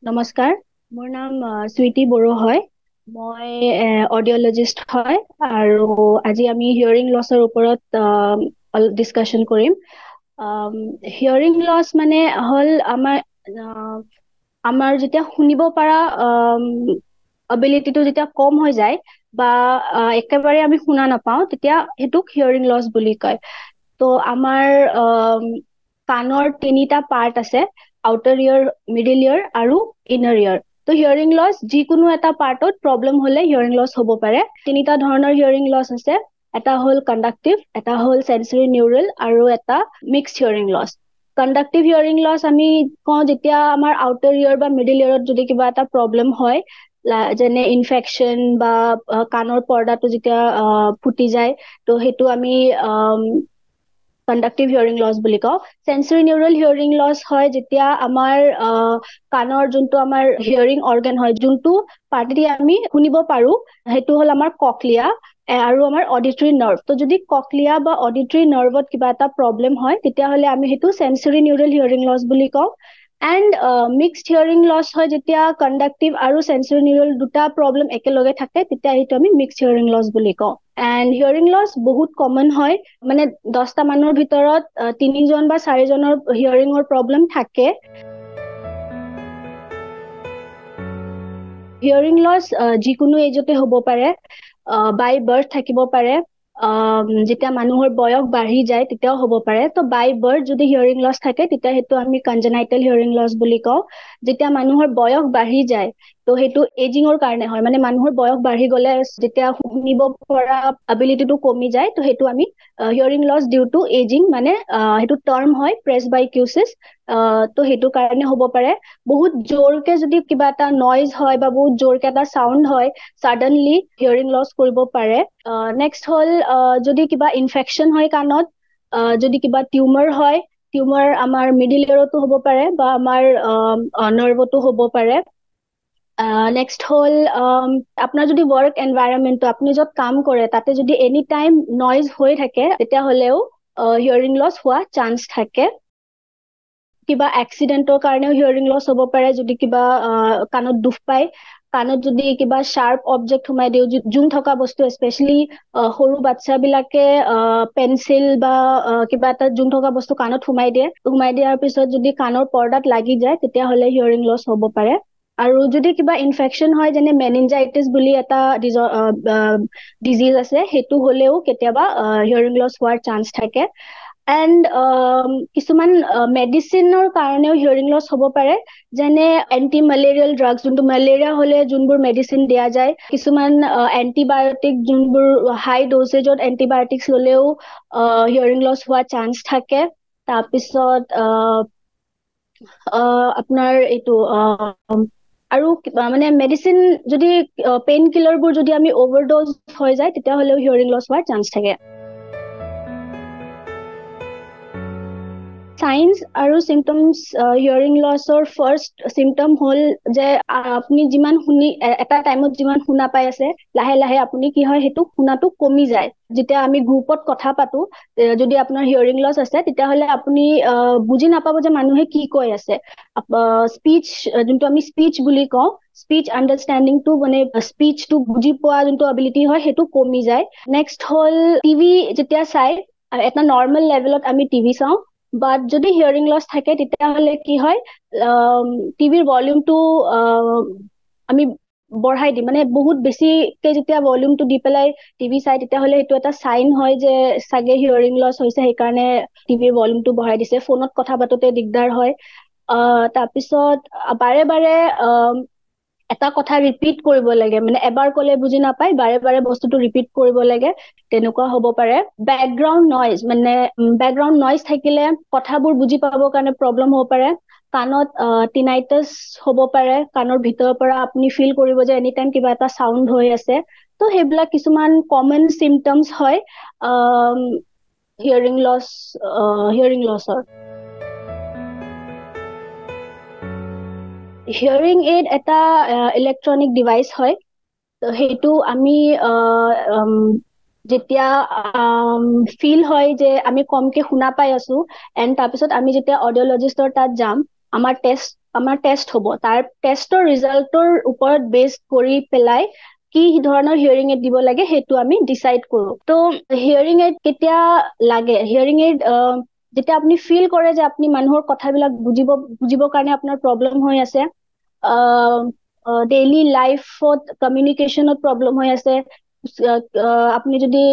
নমস্কাৰ, মোৰ নাম সুইটি বড়ো হয়। মই অডিঅ'লজিষ্ট হয় আৰু আজি আমি হিয়াৰিং লছৰ ওপৰত ডিছকাশ্যন কৰিম। হিয়াৰিং লছ মানে হ'ল আমাৰ যেতিয়া শুনিব পৰা এবিলিটিটো যেতিয়া কম হৈ যায় বা একেবাৰে আমি শুনা নাপাওঁ, তেতিয়া সেইটোক হিয়াৰিং লছ বুলি কয়। তো আমাৰ কাণৰ তিনিটা পাৰ্ট আছে, আউটাৰ ইয়াৰ, মিডিল ইয়াৰ আৰু ইনাৰ ইয়াৰ। তো হিয়াৰিং লছ যিকোনো এটা পাৰ্টত প্ৰব্লেম হলে হিয়াৰিং লছ হ'ব পাৰে। তিনিটা ধৰণৰ হিয়াৰিং লছ আছে, এটা হ'ল কণ্ডাক্টিভ, এটা হ'ল চেঞ্চৰি নিউৰেল আৰু এটা mixed hearing loss. Conductive hearing loss আমি কওঁ যেতিয়া আমাৰ আউটাৰ ইয়াৰ বা মিডিল ইয়াৰত যদি কিবা এটা প্ৰব্লেম হয়, যেনে ইনফেকশ্যন বা কাণৰ পৰ্দাটো যেতিয়া ফুটি যায়, তো সেইটো আমি কণ্ডাক্টিভ হিয়াৰিং লছ বুলি কওঁ। চেঞ্চৰি নিউৰেল হিয়াৰিং লছ হয় যেতিয়া আমাৰ কাণৰ যোনটো আমাৰ হিয়াৰিং অৰ্গেন হয়, যোনটো পাৰ্টেদি আমি শুনিব পাৰো, সেইটো হ'ল আমাৰ ককলিয়া আৰু আমাৰ অডিটৰী নাৰ্ভ। তো যদি ককলিয়া বা অডিটৰী নাৰ্ভত কিবা এটা প্ৰব্লেম হয়, তেতিয়াহ'লে আমি সেইটো চেঞ্চৰি নিউৰেল হিয়াৰিং লছ বুলি কওঁ। এণ্ড মিক্সড হিয়াৰিং লছ হয় যেতিয়া কণ্ডাক্টিভ আৰু চেঞ্চৰি নিউৰেল দুটা প্ৰব্লেম একেলগে থাকে, তেতিয়া সেইটো আমি মিক্সড হিয়াৰিং লছ বুলি কওঁ। এণ্ড হিয়াৰিং লছ বহুত কমন হয়, মানে 10টা মানুহৰ ভিতৰত 3জন বা 4জনৰ হিয়াৰিঙৰ প্ৰব্লেম থাকে। হিয়াৰিং লছ যিকোনো এজতে হ'ব পাৰে, বাই বাৰ্থ থাকিব পাৰে, যেতিয়া মানুহৰ বয়স বাঢ়ি যায় তেতিয়াও হ'ব পাৰে। তো বাই বাৰ্থ যদি হিয়াৰিং লছ থাকে, তেতিয়া সেইটো আমি কনজেনাইটেল হিয়াৰিং লছ বুলি কওঁ। যেতিয়া মানুহৰ বয়স বাঢ়ি যায়, তো সেইটো এজিঙৰ কাৰণে হয়, মানে মানুহৰ বয়স বাঢ়ি গ'লে যেতিয়া শুনিব পৰা এবিলিটিটো কমি যায়, তো সেইটো আমি hearing loss due to ageing, মানে সেইটো টাৰ্ম হয় প্ৰেছবাইকিউচিছ। তো সেইটো কাৰণে হ'ব পাৰে। বহুত জোৰকে যদি কিবা এটা নইজ হয় বা বহুত জোৰকে এটা চাউণ্ড হয়, ছাডেনলি হিয়াৰিং লছ কৰিব পাৰে। নেক্সট হ'ল যদি কিবা ইনফেকশ্যন হয় কাণত, যদি কিবা টিউমাৰ হয়, টিউমাৰ আমাৰ মিডিল ইয়েৰতো হ'ব পাৰে বা আমাৰ নাৰ্ভতো হ'ব পাৰে। নেক্সট হ'ল আপোনাৰ যদি ৱৰ্ক এনভাইৰনমেণ্টটো, আপুনি য'ত কাম কৰে তাতে যদি এনি টাইম নইজ হৈ থাকে, তেতিয়াহ'লেও হিয়াৰিং লছ হোৱা চান্স থাকে। কিবা এক্সিডেণ্টৰ কাৰণেও হিয়াৰিং লছ হ'ব পাৰে, যদি কিবা কাণত দুখ পায়, কাণত যদি কিবা শাৰ্প অবজেক্ট সোমাই দিওঁ, জোং থকা বস্তু, স্পেচিয়েলি সৰু বাচ্ছাবিলাকে পেঞ্চিল বা কিবা এটা জোং থকা বস্তু কাণত সোমাই দিয়াৰ পিছত যদি কাণৰ পৰ্দাত লাগি যায়, তেতিয়াহ'লে হিয়াৰিং লছ হ'ব পাৰে। আৰু যদি কিবা ইনফেকশ্যন হয়, যেনে মেনিনজাইটিছ বুলি এটা ডিজিজ আছে, সেইটো হ'লেও কেতিয়াবা হিয়াৰিং লছ হোৱাৰ চান্স থাকে। এণ্ড কিছুমান মেডিচিনৰ কাৰণেও হিয়াৰিং লছ হ'ব পাৰে, যেনে এণ্টি মেলেৰিয়েল ড্ৰাগছ, যোনটো মেলেৰিয়া হ'লে যোনবোৰ মেডিচিন দিয়া যায়, কিছুমান এণ্টিবায়টিক, যোনবোৰ হাই ড'চেজত এণ্টিবায়টিক্স ল'লেও হিয়াৰিং লছ হোৱা চান্স থাকে। তাৰপিছত আপোনাৰ এইটো আৰু মানে মেডিচিন যদি পেইন কিলাৰবোৰ যদি আমি অভাৰড'জ হৈ যায়, তেতিয়াহ'লেও হিয়াৰিং লছ হোৱাৰ চান্স থাকে। চাইন্স আৰু চিমটমছ হিয়াৰিং লছৰ ফাৰ্ষ্ট চিমটম হ'ল যে আপুনি যিমান এটা টাইমত যিমান শুনা পাই আছে, লাহে লাহে আপুনি কি হয়, সেইটো শুনাটো কমি যায়। যেতিয়া আমি গ্ৰুপত কথা পাতো, যদি আপোনাৰ হিয়াৰিং লছ আছে, তেতিয়াহ'লে আপুনি বুজি নাপাব যে মানুহে কি কৈ আছে। স্পীচ, যোনটো আমি স্পীচ বুলি কওঁ, স্পীচ আণ্ডাৰষ্টেণ্ডিংটো, মানে স্পীচটো বুজি পোৱা যোনটো এবিলিটি হয়, সেইটো কমি যায়। নেক্সট হ'ল টিভি যেতিয়া চাই, এটা নৰ্মেল লেভেলত আমি টিভি চাওঁ, বাট যদি হিয়াৰিং লছ থাকে, তেতিয়াহ'লে কি হয়, টিভিৰ ভলিউমটো আমি বঢ়াই দিম, মানে বহুত বেছিকে যেতিয়া ভলিউমটো দি পেলাই টিভি চাই, তেতিয়াহ'লে সেইটো এটা চাইন হয় যে চাগে হিয়াৰিং লছ হৈছে, সেইকাৰণে টিভিৰ ভলিউমটো বঢ়াই দিছে। ফোনত কথা পাতোতে দিগদাৰ হয়। তাৰপিছত বাৰে বাৰে এটা কথা ৰিপিট কৰিব লাগে, মানে এবাৰ ক'লে বুজি নাপায়, বাৰে বাৰে বস্তুটো ৰিপিট কৰিব লাগে, তেনেকুৱা হ'ব পাৰে। বেকগ্ৰাউণ্ড নইজ থাকিলে কথাবোৰ বুজি পাবৰ কাৰণে প্ৰব্লেম হ'ব পাৰে। কাণত টিনাইটাছ হ'ব পাৰে, কাণৰ ভিতৰৰ পৰা আপুনি ফিল কৰিব যে এনি টাইম কিবা এটা চাউণ্ড হৈ আছে। তো সেইবিলাক কিছুমান কমন চিমটমছ হয় হিয়াৰিং লছৰ। হিয়াৰিং এইড এটা ইলেক্ট্ৰনিক ডিভাইচ হয়। সেইটো আমি যেতিয়া ফিল হয় যে আমি কমকে শুনা পাই আছো, এণ্ড তাৰপিছত আমি যেতিয়া অডিঅ'লজিষ্টৰ তাত যাম, আমাৰ টেষ্ট হ'ব তাৰ টেষ্টৰ ৰিজাল্টৰ ওপৰত বেছ কৰি পেলাই কি ধৰণৰ হিয়াৰিং এইড দিব লাগে সেইটো আমি ডিসাইড কৰো তো হিয়াৰিং এইড কেতিয়া লাগে হিয়াৰিং এইড যেতিয়া আপুনি ফিল কৰে যে আপুনি মানুহৰ কথাবিলাক বুজিবৰ কাৰণে আপোনাৰ প্ৰবলেম হৈ আছে ডেইলি লাইফত কমিউনিকেশ্যনত প্ৰবলেম হৈ আছে আপুনি যদি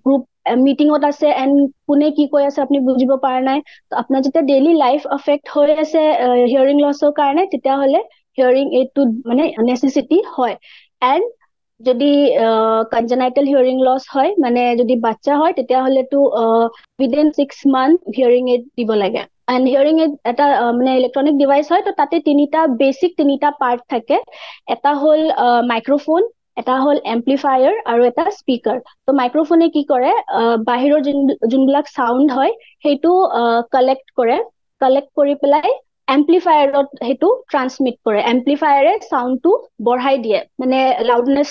গ্ৰুপ মিটিঙত আছে এণ্ড কোনে কি কৈ আছে আপুনি বুজিব পৰা নাই আপোনাৰ যেতিয়া ডেইলি লাইফ এফেক্ট হৈ আছে হিয়াৰিং লছৰ কাৰণে তেতিয়াহ'লে হিয়াৰিং এইডটো মানে নেচেচিটি হয় এণ্ড যদি কনজেনাইটেল হিয়াৰিং লছ হয় মানে যদি বাচ্চা হয় তেতিয়াহ'লেতো উইদিন 6 মান্থ হিয়াৰিং এইড দিব লাগে এণ্ড হিয়াৰিং এইড এটা মানে ইলেক্ট্ৰনিক ডিভাইচ হয় তো তাতে বেচিক তিনিটা পাৰ্ট থাকে এটা হ'ল মাইক্ৰফোন এটা হ'ল এম্প্লিফায়াৰ আৰু এটা স্পিকাৰ তো মাইক্ৰফোনে কি কৰে বাহিৰৰ যোনবিলাক চাউণ্ড হয় সেইটো কালেক্ট কৰি পেলাই এম্প্লিফায়াৰত সেইটো ট্ৰান্সমিট কৰে এম্প্লিফায়াৰে চাউণ্ডটো বঢ়াই দিয়ে মানে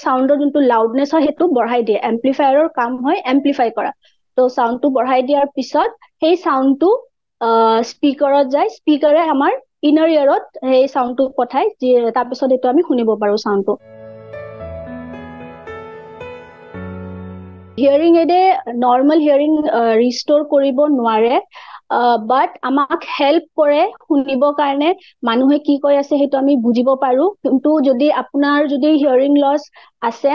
চাউণ্ডৰ যোনটো লাউডনেছ হয় সেইটো বঢ়াই দিয়ে এম্প্লিফায়াৰৰ কাম হয় এম্প্লিফাই কৰা তো চাউণ্ডটো বঢ়াই দিয়াৰ পিছত সেই চাউণ্ডটো স্পিকাৰত যায় স্পিকাৰে আমাৰ ইনাৰ ইয়াৰত সেই চাউণ্ডটো পঠায় তাৰপিছত এইটো আমি শুনিব পাৰো চাউণ্ডটো হিয়াৰিং এইডে নৰ্মেল হিয়াৰিং ৰিষ্ট'ৰ কৰিব নোৱাৰে বাট আমাক হেল্প কৰে শুনিবৰ কাৰণে মানুহে কি কৈ আছে সেইটো আমি বুজিব পাৰো কিন্তু যদি আপোনাৰ হিয়াৰিং লছ আছে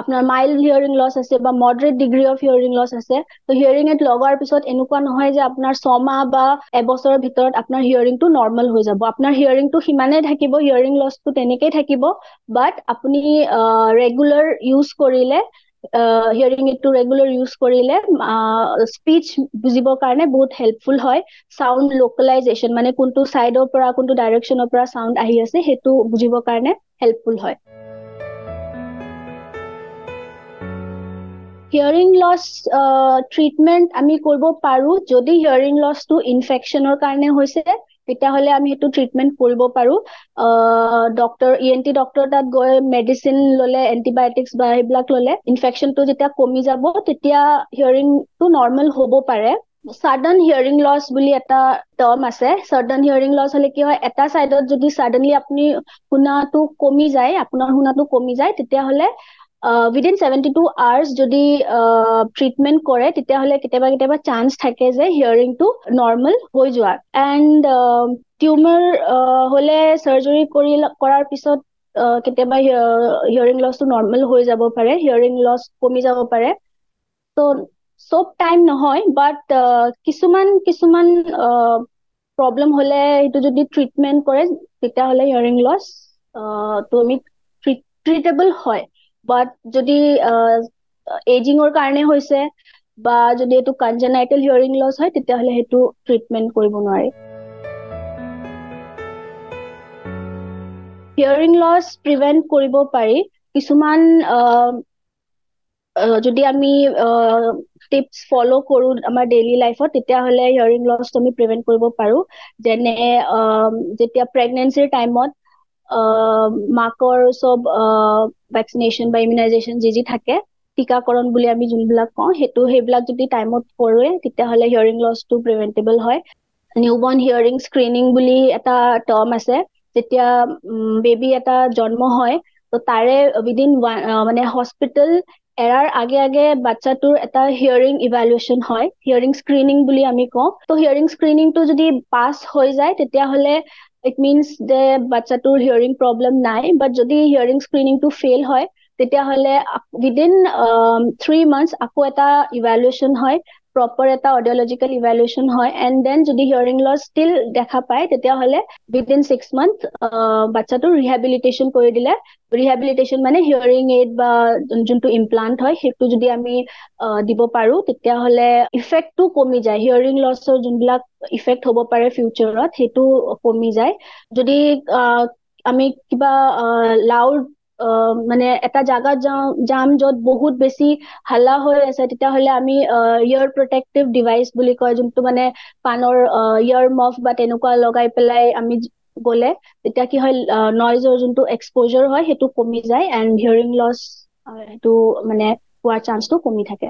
আপোনাৰ মাইল্ড হিয়াৰিং লছ আছে বা moderate degree of hearing loss আছে তো হিয়াৰিং এইড লগোৱাৰ পিছত এনেকুৱা নহয় যে আপোনাৰ 6 মাহ বা এবছৰৰ ভিতৰত আপোনাৰ হিয়াৰিংটো নৰ্মেল হৈ যাব আপোনাৰ হিয়াৰিংটো সিমানেই থাকিব হিয়াৰিং লছটো তেনেকেই থাকিব বাট আপুনি ৰেগুলাৰ ইউজ কৰিলে হিয়াৰিং এইডটো ৰেগুলাৰ ইউজ কৰিলে স্পীচ বুজিবৰ কাৰণে বহুত হেল্পফুল হয় চাউণ্ড লোকেলাইজেশ্যন মানে কোনটো চাইডৰ পৰা কোনটো ডাইৰেকশ্যনৰ পৰা চাউণ্ড আহি আছে সেইটো বুজিবৰ কাৰণে হেল্পফুল হয় হিয়াৰিং লছ ট্ৰিটমেণ্ট আমি কৰিব পাৰো যদি হিয়াৰিং লছটো ইনফেকশ্যনৰ কাৰণে হৈছে তেতিয়াহ'লে আমি সেইটো ট্ৰিটমেণ্ট কৰিব পাৰো ENT ডক্টৰ তাত গৈ মেডিচিন ল'লে এণ্টিবায়টিক্স বা সেইবিলাক ল'লে ইনফেকশ্যনটো যেতিয়া কমি যাব তেতিয়া হিয়াৰিংটো নৰ্মেল হ'ব পাৰে ছাডেন হিয়াৰিং লছ বুলি এটা টাৰ্ম আছে ছাডেন হিয়াৰিং লছ হ'লে কি হয় এটা চাইডত যদি ছাডেনলি আপুনি শুনাটো কমি যায় তেতিয়াহ'লে within 72 hours যদি ট্ৰিটমেণ্ট কৰে তেতিয়াহ'লে কেতিয়াবা চান্স থাকে যে হিয়াৰিংটো নৰ্মেল হৈ যোৱাৰ এণ্ড টিউমাৰ হ'লে চাৰ্জাৰী কৰাৰ পিছত কেতিয়াবা হিয়াৰিং লছটো নৰ্মেল হৈ যাব পাৰে হিয়াৰিং লছ কমি যাব পাৰে তো চব টাইম নহয় বাট কিছুমান প্ৰব্লেম হ'লে সেইটো যদি ট্ৰিটমেণ্ট কৰে তেতিয়াহ'লে হিয়াৰিং লছ তো আমি ট্ৰিটেবল হয় বাট যদি এজিঙৰ কাৰণে হৈছে বা যদি এইটো কনজেনাইটেল হিয়াৰিং লছ হয় তেতিয়াহ'লে সেইটো ট্ৰিটমেণ্ট কৰিব নোৱাৰি হিয়াৰিং লছ প্ৰিভেণ্ট কৰিব পাৰি কিছুমান যদি আমি টিপছ ফ'ল' কৰোঁ আমাৰ ডেইলি লাইফত তেতিয়াহ'লে হিয়াৰিং লছটো আমি প্ৰিভেণ্ট কৰিব পাৰোঁ যেনে যেতিয়া প্ৰেগনেঞ্চিৰ টাইমত মাকৰ চব ভেকচিনেশ্যন বা ইমিউনাইজেশ্যন যি থাকে টীকাকৰণ বুলি আমি যোনবিলাক কওঁ সেইবিলাক যদি টাইমত কৰোৱে তেতিয়াহ'লে হিয়াৰিং লছটো প্ৰিভেণ্টেবল হয় নিউবৰ্ণ হিয়াৰিং স্ক্ৰিনিং বুলি এটা টাৰ্ম আছে যেতিয়া বেবী এটা জন্ম হয় তো তাৰে উইদিন মানে হস্পিটেল এৰাৰ আগে বাচ্চাটোৰ এটা হিয়াৰিং ইভালুৱেশ্যন হয় হিয়াৰিং স্ক্ৰিনিং বুলি আমি কওঁ তো হিয়াৰিং স্ক্ৰিনিংটো যদি পাছ হৈ যায় তেতিয়াহ'লে ইট মিনছ যে বাচ্চাটোৰ হিয়াৰিং প্ৰব্লেম নাই বাট যদি হিয়াৰিং স্ক্ৰিনিংটো ফেইল হয় তেতিয়াহ'লে উইদিন 3 months আকৌ এটা ইভালুৱেশ্যন হয় প্ৰপাৰ এটা অডিঅ'লজিকেল ইভালুৱেশ্যন হয় এণ্ড দেন যদি হিয়াৰিং লছ ষ্টিল দেখা পায় তেতিয়াহ'লে উইদিন 6 months বাচ্চাটোৰ ৰিহেবিলিটেশ্যন কৰি দিলে ৰিহেবিলিটেশ্যন মানে হিয়াৰিং এইড বা যোনটো ইমপ্লান্ট হয় সেইটো যদি আমি দিব পাৰো তেতিয়াহ'লে ইফেক্টটো কমি যায় হিয়াৰিং লছৰ যোনবিলাক ইফেক্ট হ'ব পাৰে ফিউচাৰত সেইটো কমি যায় যদি আমি কিবা লাউড মানে এটা জাগাত যাম য'ত বহুত বেছি হাল্লা হৈ আছে তেতিয়াহ'লে আমি ইয়াৰ প্ৰটেক্টিভ ডিভাইচ বুলি কয় যোনটো মানে কাণৰ ইয়াৰ মফ বা তেনেকুৱা লগাই পেলাই আমি গ'লে তেতিয়া কি হয় নইজৰ যোনটো এক্সপ'জাৰ হয় সেইটো কমি যায় এণ্ড হিয়াৰিং লছ সেইটো মানে হোৱাৰ চান্সটো কমি থাকে